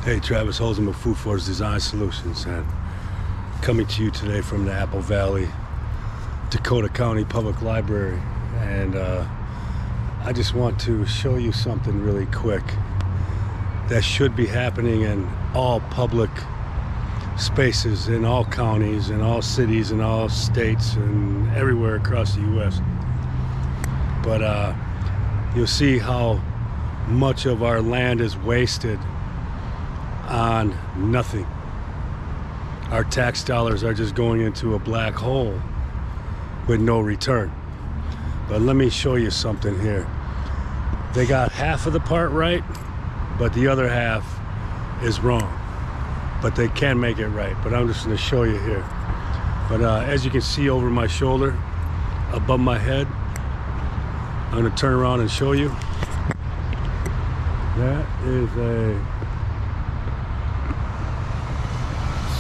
Hey, Travis Holzman of FoodForestDesign.Solutions, and coming to you today from the Apple Valley, Dakota County Public Library. And I just want to show you something really quick that should be happening in all public spaces, in all counties, in all cities, in all states, and everywhere across the U.S. But you'll see how much of our land is wasted on nothing. Our tax dollars are just going into a black hole with no return. But let me show you something here. They got half of the part right, but the other half is wrong. But they can make it right. But I'm just going to show you here. But as you can see over my shoulder, above my head, I'm going to turn around and show you. That is a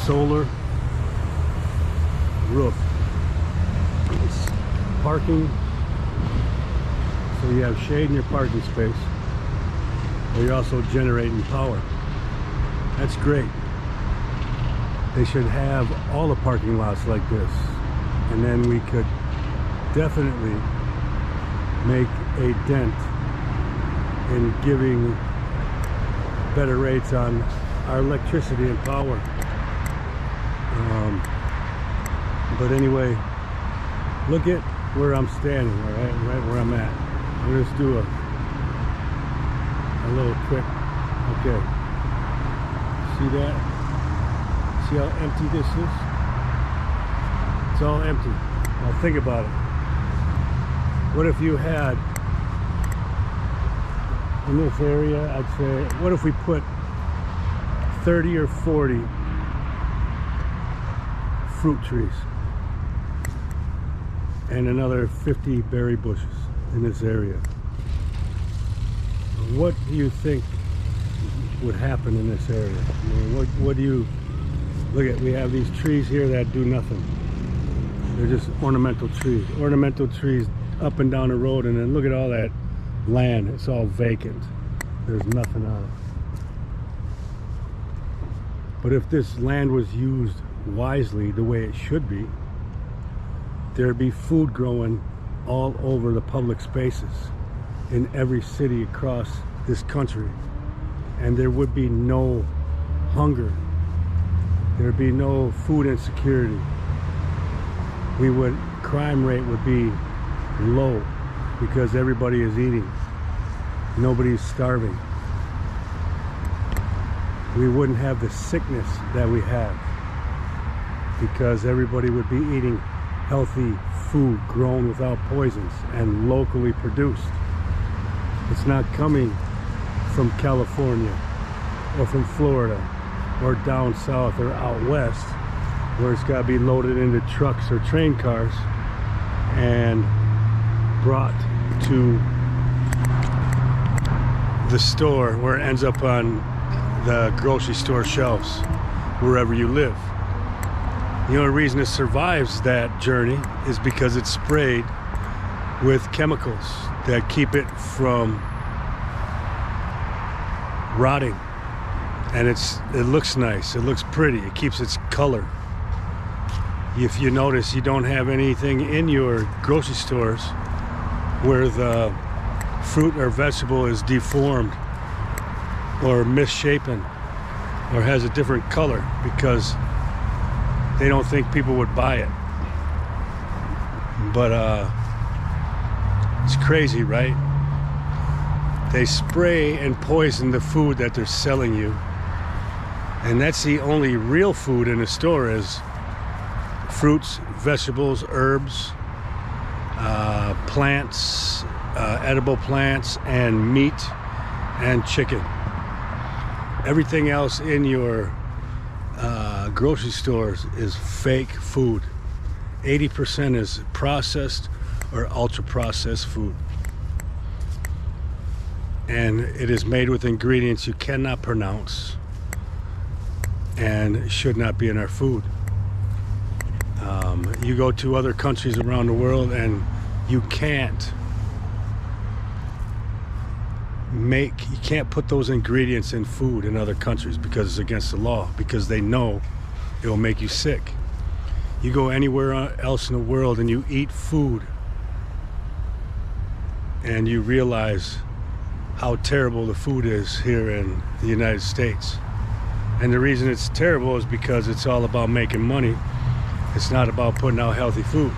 solar roof. It's parking, so you have shade in your parking space, but you're also generating power. That's great. They should have all the parking lots like this, and then we could definitely make a dent in giving better rates on our electricity and power. But anyway, look at where I'm standing, all right, right where I'm at. I'm gonna just do a little quick. Okay, see that? See how empty this is? It's all empty. Now think about it. What if you had in this area, I'd say, what if we put 30 or 40 fruit trees and another 50 berry bushes in this area? What do you think would happen in this area? I mean, what do you look at? We have these trees here that do nothing. They're just ornamental trees up and down the road, and then look at all that land. It's all vacant. There's nothing on it. But if this land was used wisely the way it should be, there'd be food growing all over the public spaces in every city across this country, and there would be no hunger. There'd be no food insecurity. Crime rate would be low because everybody is eating. Nobody's starving. We wouldn't have the sickness that we have because everybody would be eating healthy food grown without poisons and locally produced. It's not coming from California or from Florida or down south or out west, where it's got to be loaded into trucks or train cars and brought to the store, where it ends up on the grocery store shelves wherever you live. The only reason it survives that journey is because it's sprayed with chemicals that keep it from rotting, and it looks nice, it looks pretty, it keeps its color. If you notice, you don't have anything in your grocery stores where the fruit or vegetable is deformed or misshapen or has a different color, because they don't think people would buy it. But it's crazy, right? They spray and poison the food that they're selling you, and that's the only real food in the store is fruits, vegetables, herbs, plants, edible plants, and meat and chicken. Everything else in your grocery stores is fake food. 80% is processed or ultra processed food, and it is made with ingredients you cannot pronounce and should not be in our food. You go to other countries around the world and you can't you can't put those ingredients in food in other countries because it's against the law, because they know it will make you sick. You go anywhere else in the world and you eat food and you realize how terrible the food is here in the United States. And the reason it's terrible is because it's all about making money. It's not about putting out healthy food.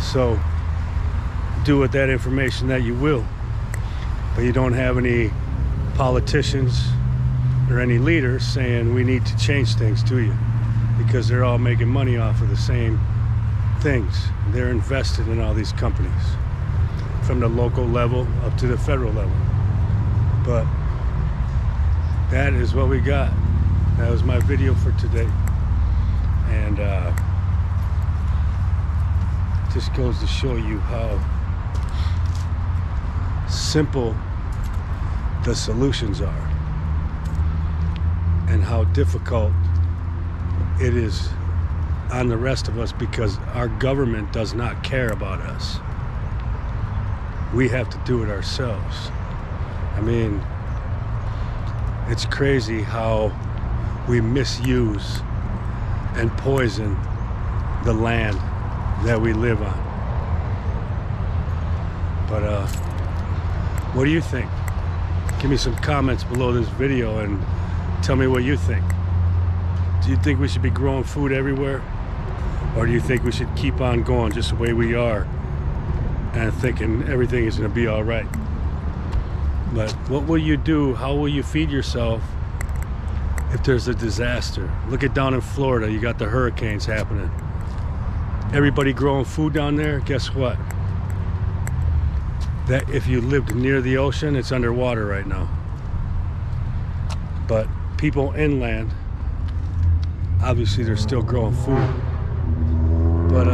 So do with that information that you will. But you don't have any politicians or any leaders saying we need to change things to you, because they're all making money off of the same things. They're invested in all these companies, from the local level up to the federal level. But that is what we got. That was my video for today. And just goes to show you how simple the solutions are and how difficult it is on the rest of us, because our government does not care about us. We have to do it ourselves. I mean, it's crazy how we misuse and poison the land that we live on. But what do you think? Give me some comments below this video and tell me what you think. Do you think we should be growing food everywhere? Or do you think we should keep on going just the way we are and thinking everything is going to be all right? But what will you do? How will you feed yourself if there's a disaster? Look at down in Florida, you got the hurricanes happening. Everybody growing food down there, guess what? That if you lived near the ocean, it's underwater right now. But people inland, obviously they're still growing food. But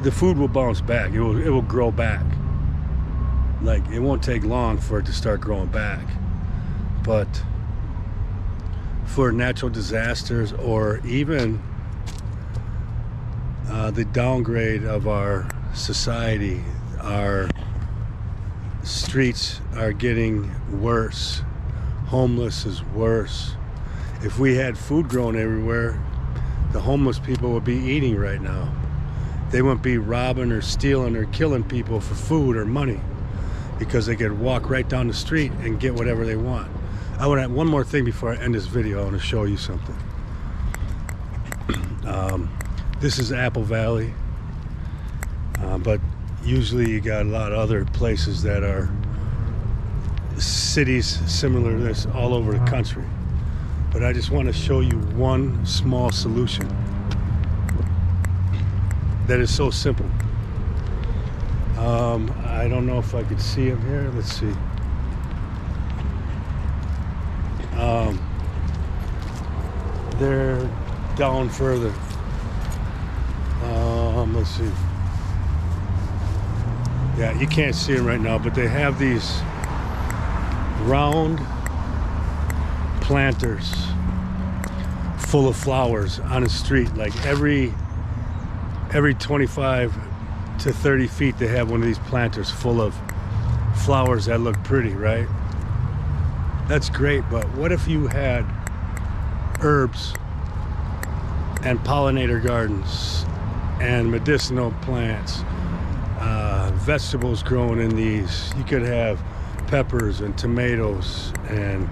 the food will bounce back. It will grow back. Like, it won't take long for it to start growing back. But for natural disasters, or even the downgrade of our society, our streets are getting worse. Homeless is worse. If we had food grown everywhere, the homeless people would be eating right now. They wouldn't be robbing or stealing or killing people for food or money, because they could walk right down the street and get whatever they want. I want to add one more thing before I end this video. I want to show you something. This is Apple Valley, but usually you got a lot of other places that are cities similar to this all over the country. But I just want to show you one small solution that is so simple. I don't know if I could see him here. Let's see. They're down further. Let's see. Yeah, you can't see them right now, but they have these round planters full of flowers on the street. Like every 25 to 30 feet they have one of these planters full of flowers that look pretty, right? That's great, but what if you had herbs and pollinator gardens and medicinal plants, vegetables growing in these? You could have peppers and tomatoes and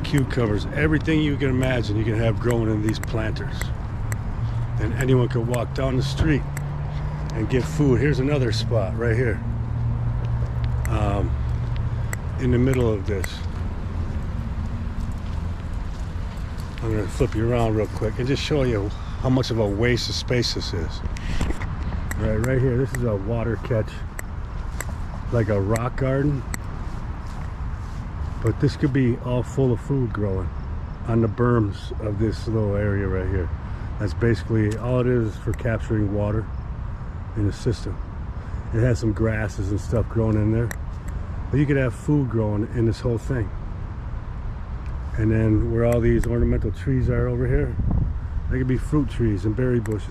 cucumbers, everything you can imagine you can have growing in these planters. And anyone could walk down the street and get food. Here's another spot right here, in the middle of this. I'm gonna flip you around real quick and just show you how much of a waste of space this is. Right here, this is a water catch, like a rock garden. But this could be all full of food growing on the berms of this little area right here. That's basically all it is for capturing water in the system. It has some grasses and stuff growing in there, but you could have food growing in this whole thing. And then where all these ornamental trees are over here, they could be fruit trees and berry bushes.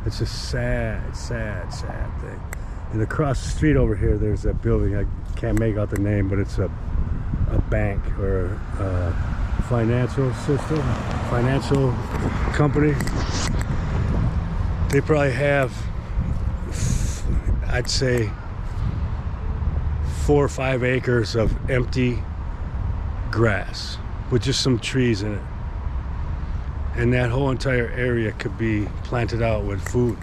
It's a sad, sad, sad thing. And across the street over here, there's that building. I can't make out the name, but it's a bank or a financial company. They probably have, I'd say, 4 or 5 acres of empty grass with just some trees in it. And that whole entire area could be planted out with food.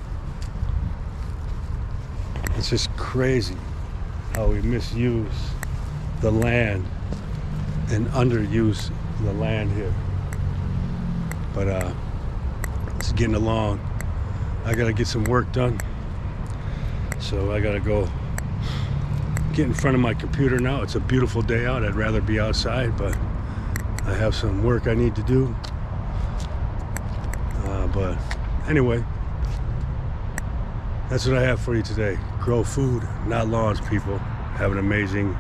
It's just crazy how we misuse the land and underuse the land here. But it's getting along. I gotta get some work done, so I gotta go get in front of my computer now. It's a beautiful day out. I'd rather be outside, but I have some work I need to do. But anyway, that's what I have for you today. Grow food, not lawns, people. Have an amazing